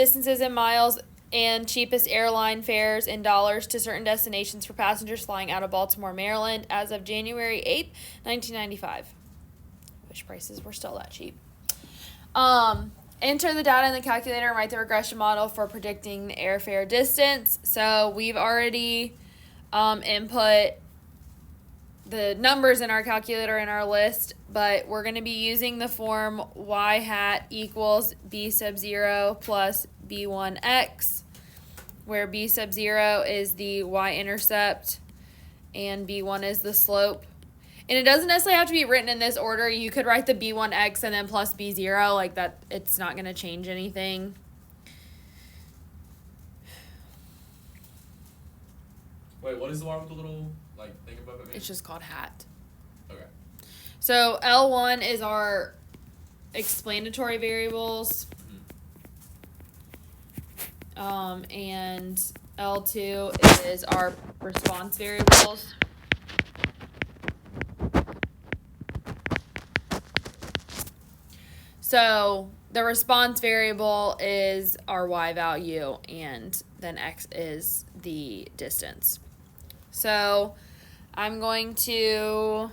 distances in miles and cheapest airline fares in dollars to certain destinations for passengers flying out of Baltimore, Maryland as of January 8th, 1995. Wish prices were still that cheap. Enter the data in the calculator and write the regression model for predicting the airfare distance. So we've already input the numbers in our calculator in our list, but we're going to be using the form y hat equals b sub 0 plus b1x, where b sub 0 is the y-intercept and b1 is the slope. And it doesn't necessarily have to be written in this order. You could write the b1x and then plus b0 like that. It's not going to change anything. Wait, what is the one with the little thing above it? It's just called hat. Okay. So L1 is our explanatory variables. And L2 is our response variables. So the response variable is our y value, and then x is the distance. So I'm going to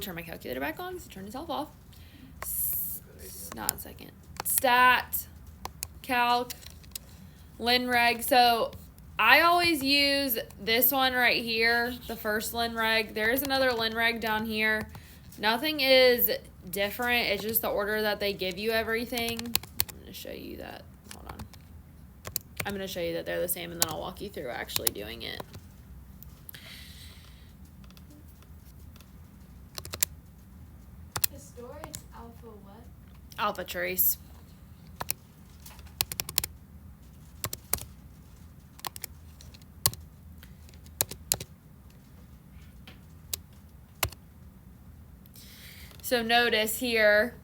turn my calculator back on because it turned itself off. Not a second. Stat, calc, linreg. So I always use this one right here, the first linreg. There is another linreg down here. Nothing is different. It's just the order that they give you everything. I'm going to show you that. Hold on. I'm going to show you that they're the same, and then I'll walk you through actually doing it. The store is alpha what? Alpha trace. So notice here,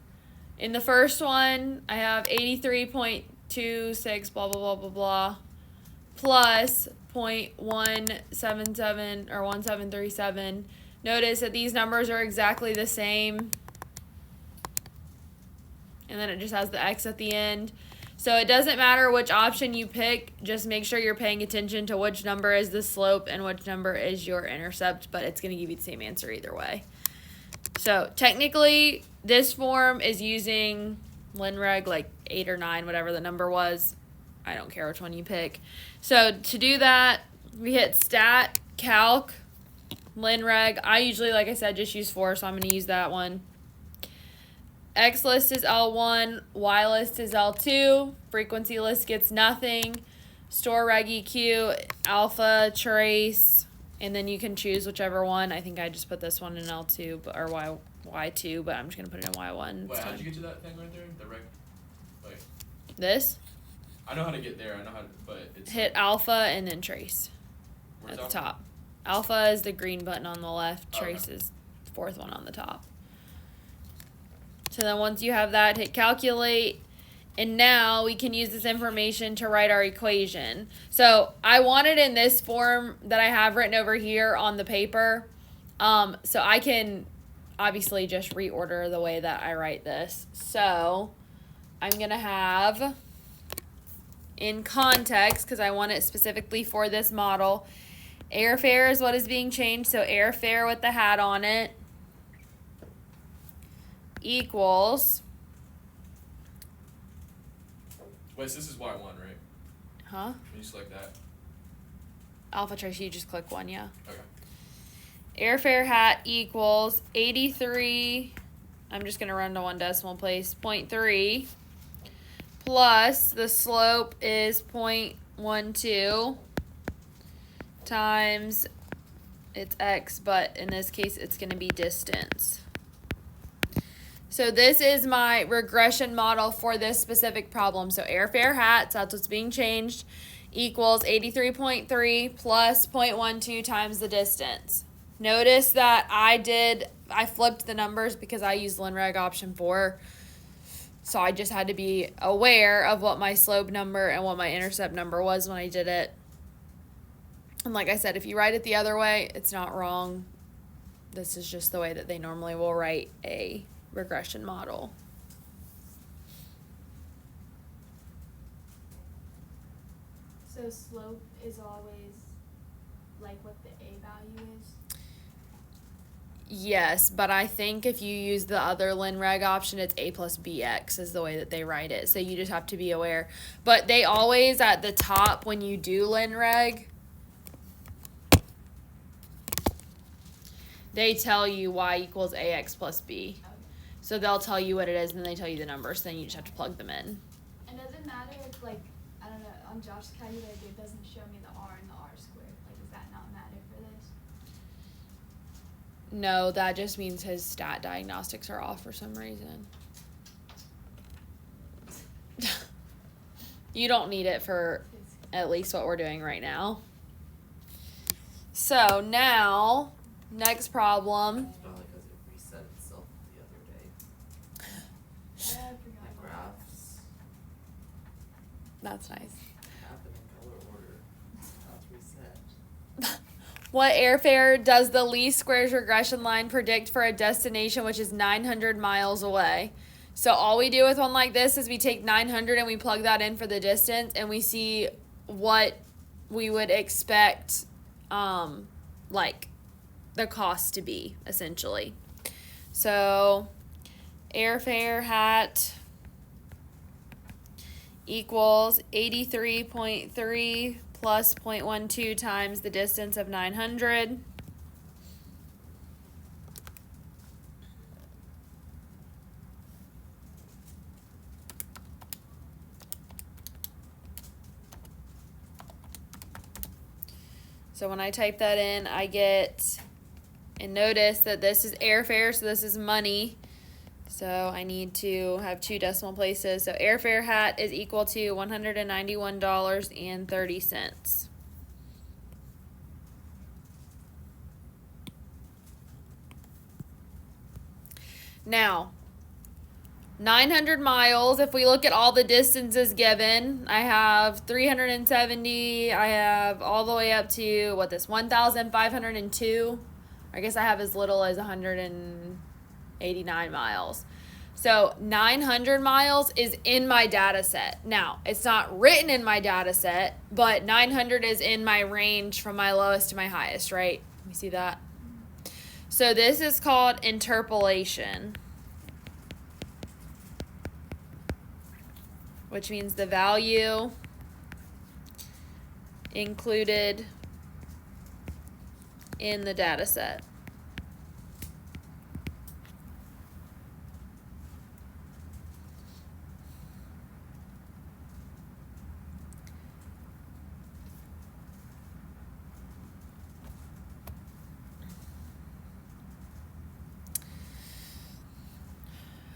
in the first one, I have 83.26, blah, blah, blah, blah, blah, plus 0.177 or 1737. Notice that these numbers are exactly the same. And then it just has the x at the end. So it doesn't matter which option you pick, just make sure you're paying attention to which number is the slope and which number is your intercept, but it's going to give you the same answer either way. So technically, this form is using linreg, like 8 or 9, whatever the number was. I don't care which one you pick. So to do that, we hit stat, calc, linreg. I usually, like I said, just use 4, so I'm going to use that one. X list is L1, Y list is L2, frequency list gets nothing, store reg EQ, alpha, trace, and then you can choose whichever one. I think I just put this one in L2 or Y2, but I'm just going to put it in Y1. Wait, how'd you get to that thing right there? The reg? Like, this? I know how to get there. I know how to, but it's... Hit alpha and then trace Where's at the alpha? top. Alpha is the green button on the left. Trace Okay. is the 4th one on the top. So then once you have that, hit calculate. And now we can use this information to write our equation. So I want it in this form that I have written over here on the paper. So I can obviously just reorder the way that I write this. So I'm going to have, in context, because I want it specifically for this model, airfare is what is being changed. So airfare with the hat on it equals... Wait, so this is Y1, right? Huh? Can you select that? Alpha trace, you just click 1, yeah. Okay. Airfare hat equals 83, I'm just going to run to one decimal place, 0.3, plus the slope is 0.12 times it's x, but in this case it's going to be distance. So this is my regression model for this specific problem. So airfare hats, that's what's being changed, equals 83.3 plus 0.12 times the distance. Notice that I flipped the numbers because I used linreg option 4. So I just had to be aware of what my slope number and what my intercept number was when I did it. And like I said, if you write it the other way, it's not wrong. This is just the way that they normally will write a regression model. So slope is always like what the A value is? Yes, but I think if you use the other linreg option, it's a plus bx is the way that they write it. So you just have to be aware. But they always, at the top, when you do linreg, they tell you y equals ax plus b. Okay. So they'll tell you what it is, and then they tell you the numbers. So then you just have to plug them in. And does it matter if, like, I don't know, on Josh's calculator it doesn't show me the r and the r squared? Like, does that not matter for this? No, that just means his stat diagnostics are off for some reason. You don't need it for at least what we're doing right now. So now, next problem. It's probably because it reset itself the other day. I forgot My about graphs That's nice. happen in color order. That's reset. What airfare does the least squares regression line predict for a destination which is 900 miles away? So all we do with one like this is we take 900 and we plug that in for the distance, and we see what we would expect like the cost to be, essentially. So airfare hat equals 83.3 plus 0.12 times the distance of 900. So when I type that in, I get, and notice that this is airfare, so this is money. So I need to have two decimal places. So airfare hat is equal to $191.30. Now, 900 miles, if we look at all the distances given, I have 370, I have all the way up to, 1,502. I guess I have as little as 189 miles. So 900 miles is in my data set. Now, it's not written in my data set, but 900 is in my range from my lowest to my highest, right? Let me see that. So this is called interpolation, which means the value included in the data set.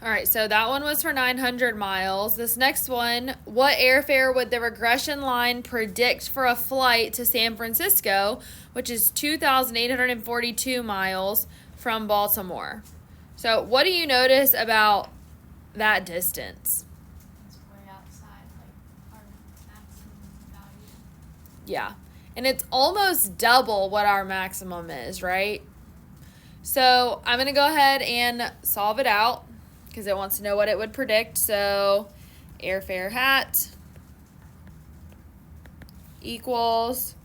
All right, so that one was for 900 miles. This next one, what airfare would the regression line predict for a flight to San Francisco, which is 2,842 miles from Baltimore? So what do you notice about that distance? It's way outside, like, our maximum value. Yeah, and it's almost double what our maximum is, right? So I'm going to go ahead and solve it out, because it wants to know what it would predict. So airfare hat equals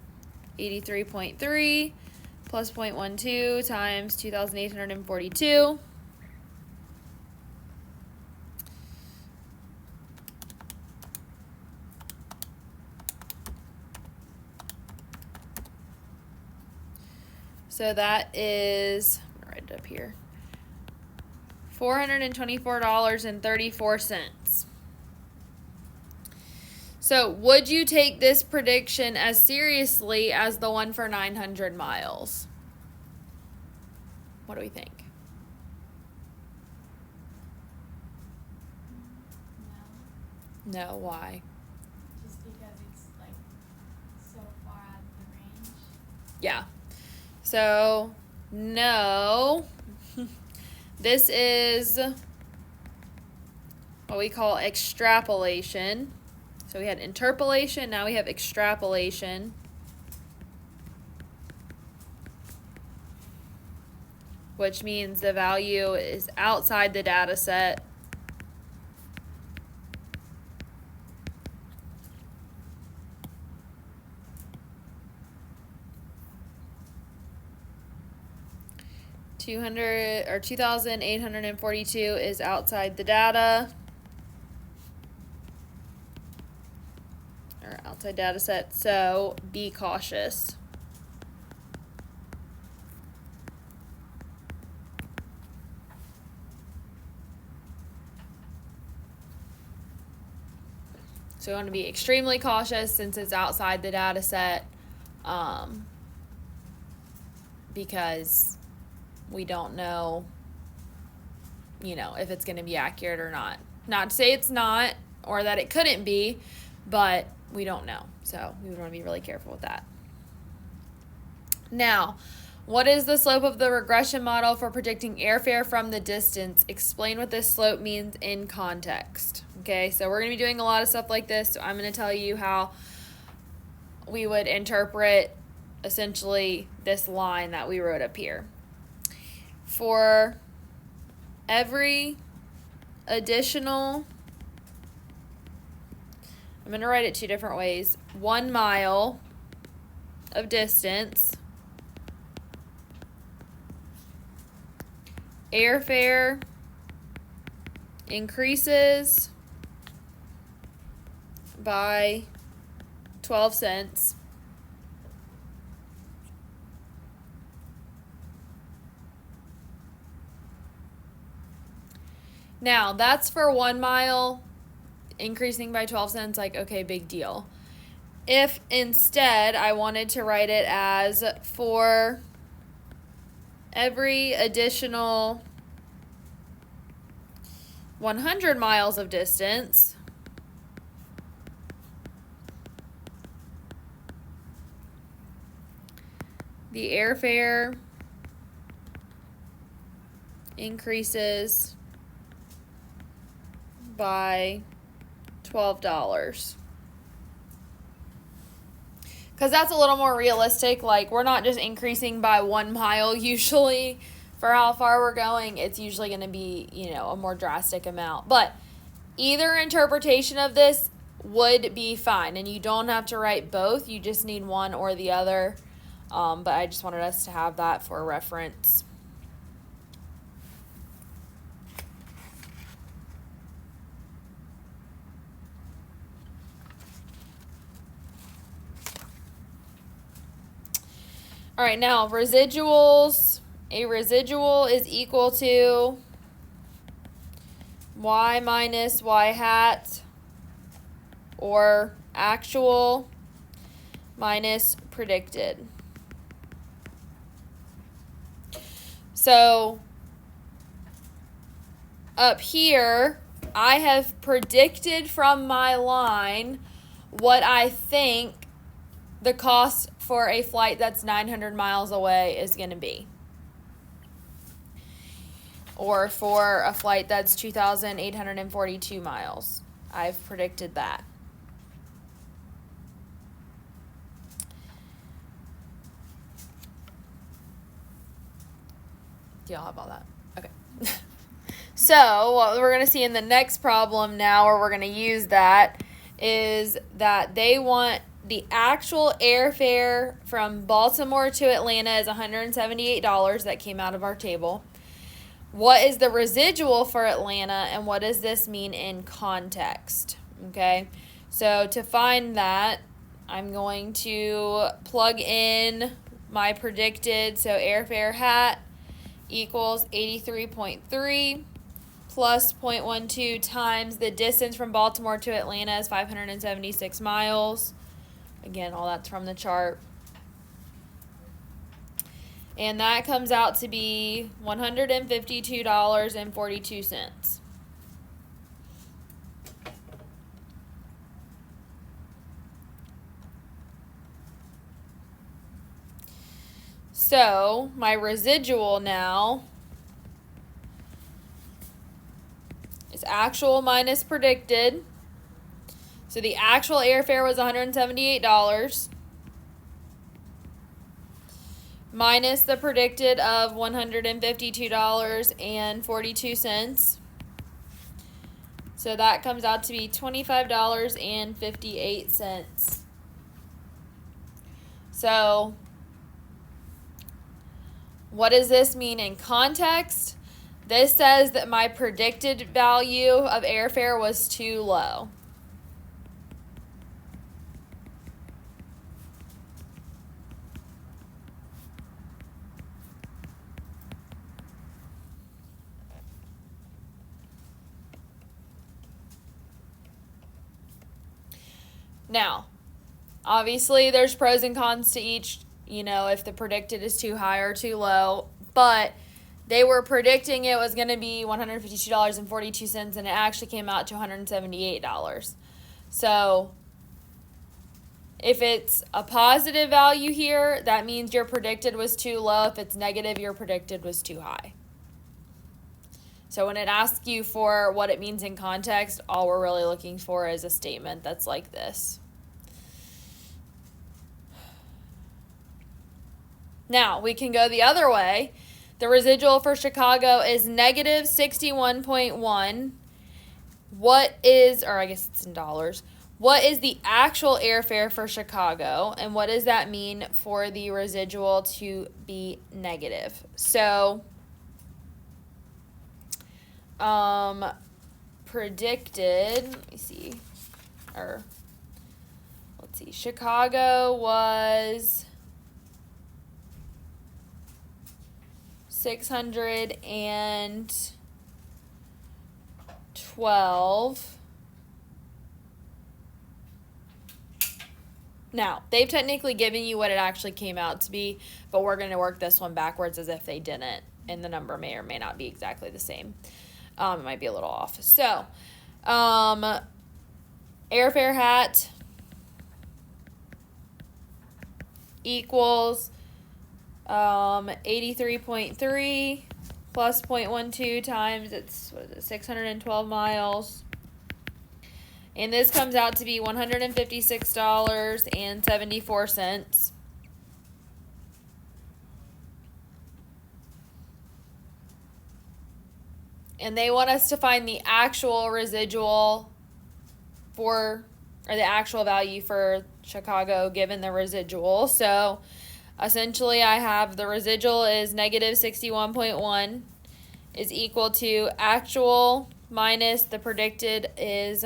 83.3 plus 0.12 times 2,842. So that is, I'm going to write it up here, $424.34. So would you take this prediction as seriously as the one for 900 miles? What do we think? No, No, why? just because it's, like, so far out of the range. Yeah. So, no. This is what we call extrapolation. So we had interpolation, now we have extrapolation. which means the value is outside the data set. $2,842 is outside the data. Or outside data set, so be cautious. So you want to be extremely cautious since it's outside the data set, because we don't know, if it's going to be accurate or not. Not to say it's not or that it couldn't be, but we don't know. So we would want to be really careful with that. Now, what is the slope of the regression model for predicting airfare from the distance? Explain what this slope means in context. Okay, so we're going to be doing a lot of stuff like this. So I'm going to tell you how we would interpret essentially this line that we wrote up here. For every additional, I'm going to write it two different ways, 1 mile of distance, airfare increases by 12 cents. Now, that's for 1 mile increasing by 12 cents, like, okay, big deal. If instead I wanted to write it as for every additional 100 miles of distance, the airfare increases by $12. Because that's a little more realistic. Like, we're not just increasing by 1 mile usually for how far we're going. It's usually going to be, a more drastic amount. But either interpretation of this would be fine. And you don't have to write both. You just need one or the other. But I just wanted us to have that for reference. All right, now residuals. A residual is equal to y minus y hat, or actual minus predicted. So up here, I have predicted from my line what I think the cost for a flight that's 900 miles away is going to be. Or for a flight that's 2,842 miles. I've predicted that. Do y'all have all that? Okay. So what we're going to see in the next problem now, where we're going to use that, is that they want the actual airfare from Baltimore to Atlanta is $178. That came out of our table. What is the residual for Atlanta, and what does this mean in context? Okay, so to find that, I'm going to plug in my predicted. So airfare hat equals 83.3 plus 0.12 times the distance from Baltimore to Atlanta is 576 miles. Again, all that's from the chart. And that comes out to be $152.42. So, my residual now is actual minus predicted. So the actual airfare was $178. minus the predicted of $152.42. So that comes out to be $25.58. So what does this mean in context? This says that my predicted value of airfare was too low. Now, obviously there's pros and cons to each, if the predicted is too high or too low, but they were predicting it was going to be $152.42 and it actually came out to $178. So if it's a positive value here, that means your predicted was too low. If it's negative, your predicted was too high. So when it asks you for what it means in context, all we're really looking for is a statement that's like this. Now, we can go the other way. The residual for Chicago is negative 61.1. What is, or I guess it's in dollars, what is the actual airfare for Chicago, and what does that mean for the residual to be negative? So, predicted, let me see, Chicago was 612. Now, they've technically given you what it actually came out to be, but we're going to work this one backwards as if they didn't, and the number may or may not be exactly the same. It might be a little off. So, airfare hat equals 83.3 plus 0.12 times, it's 612 miles. And this comes out to be $156.74. And they want us to find the actual residual or the actual value for Chicago given the residual. So essentially I have the residual is negative 61.1 is equal to actual minus the predicted is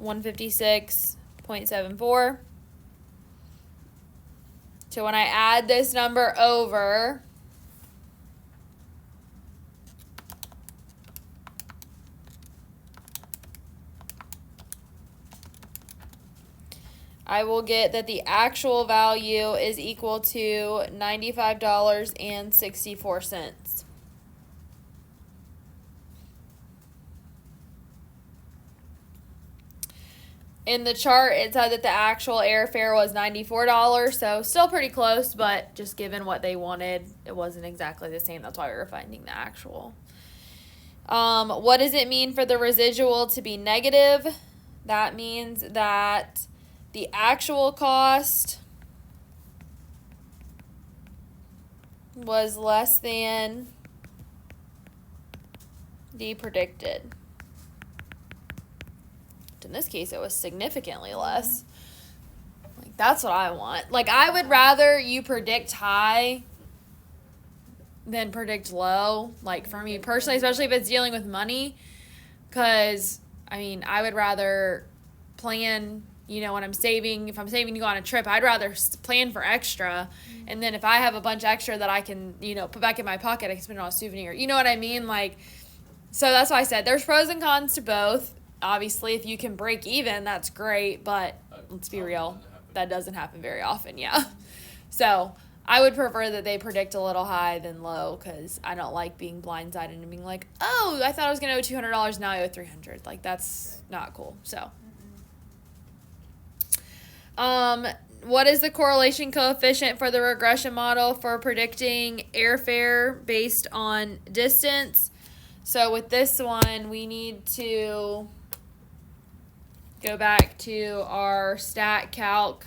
156.74. So when I add this number over, I will get that the actual value is equal to $95.64. In the chart, it said that the actual airfare was $94, so still pretty close, but just given what they wanted, it wasn't exactly the same. That's why we were finding the actual. What does it mean for the residual to be negative? That means that the actual cost was less than the predicted. In this case, it was significantly less. Like, that's what I want. Like, I would rather you predict high than predict low. Like, for me personally, especially if it's dealing with money. Because, I would rather plan, when I'm saving. If I'm saving to go on a trip, I'd rather plan for extra. And then if I have a bunch extra that I can, put back in my pocket, I can spend it on a souvenir. You know what I mean? Like, so that's why I said there's pros and cons to both. Obviously, if you can break even, that's great, but let's be real, that doesn't happen very often, yeah. So I would prefer that they predict a little high than low, because I don't like being blindsided and being like, oh, I thought I was going to owe $200, now I owe $300. Like, that's not cool. So, what is the correlation coefficient for the regression model for predicting airfare based on distance? So with this one, we need to go back to our stat calc,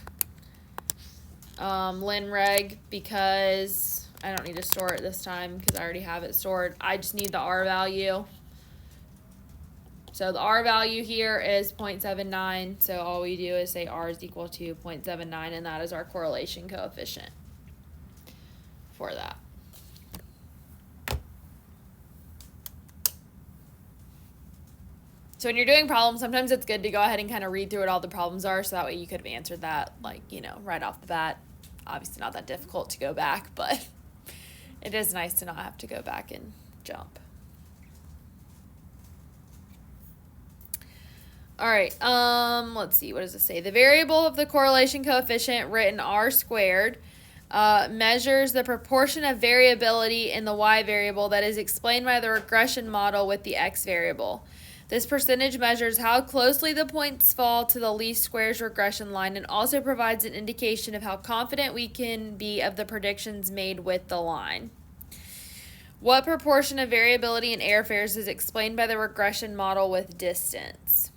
Lin Reg, because I don't need to store it this time because I already have it stored. I just need the R value. So the R value here is 0.79. So all we do is say R is equal to 0.79, and that is our correlation coefficient for that. So when you're doing problems, sometimes it's good to go ahead and kind of read through what all the problems are, so that way you could have answered that, like, you know, right off the bat. Obviously not that difficult to go back, but it is nice to not have to go back and jump. All right, let's see, what does it say? The variable of the correlation coefficient, written R squared, measures the proportion of variability in the Y variable that is explained by the regression model with the X variable. This percentage measures how closely the points fall to the least squares regression line and also provides an indication of how confident we can be of the predictions made with the line. What proportion of variability in airfares is explained by the regression model with distance?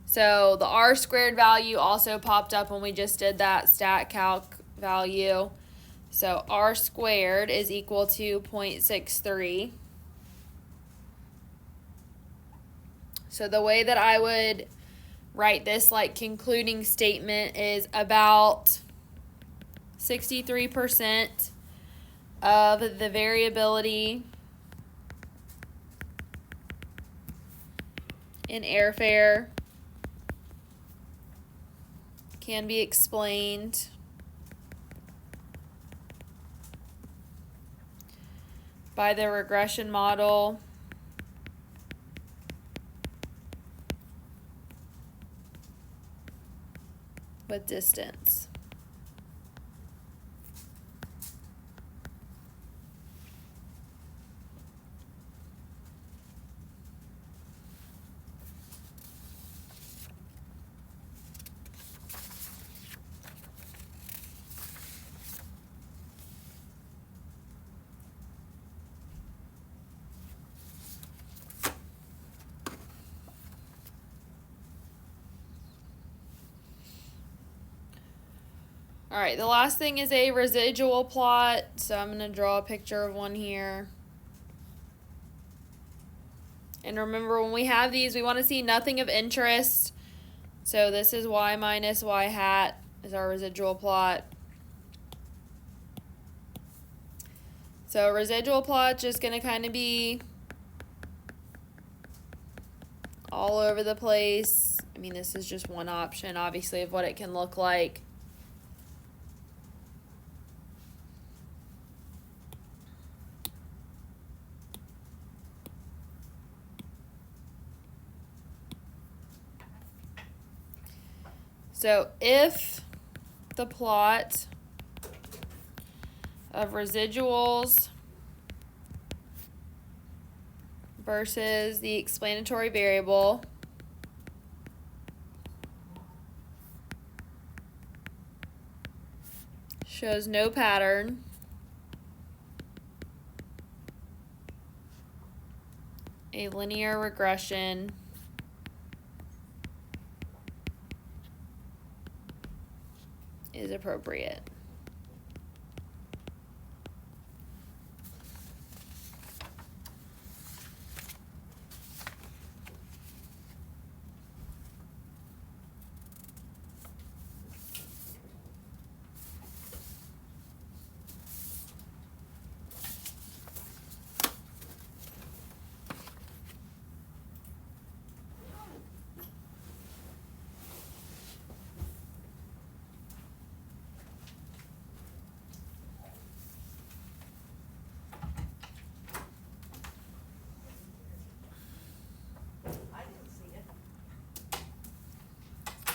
So the R squared value also popped up when we just did that stat calc value. So R squared is equal to 0.63. So the way that I would write this, like, concluding statement is about 63% of the variability in airfare can be explained by the regression model with distance. All right, the last thing is a residual plot. So I'm going to draw a picture of one here. And remember, when we have these, we want to see nothing of interest. So this is y minus y hat is our residual plot. So residual plot just going to kind of be all over the place. I mean, this is just one option, obviously, of what it can look like. So if the plot of residuals versus the explanatory variable shows no pattern, a linear regression is appropriate.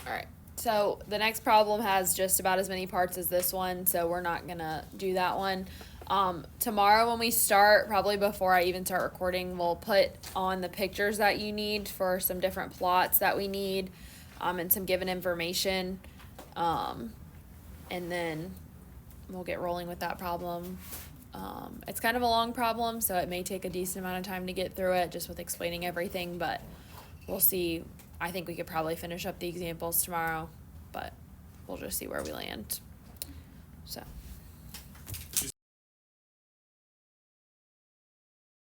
Alright, so the next problem has just about as many parts as this one, so we're not gonna do that one. Tomorrow when we start, probably before I even start recording, we'll put on the pictures that you need for some different plots that we need, and some given information, and then we'll get rolling with that problem. It's kind of a long problem, so it may take a decent amount of time to get through it, just with explaining everything, but we'll see. I think we could probably finish up the examples tomorrow, but we'll just see where we land. So.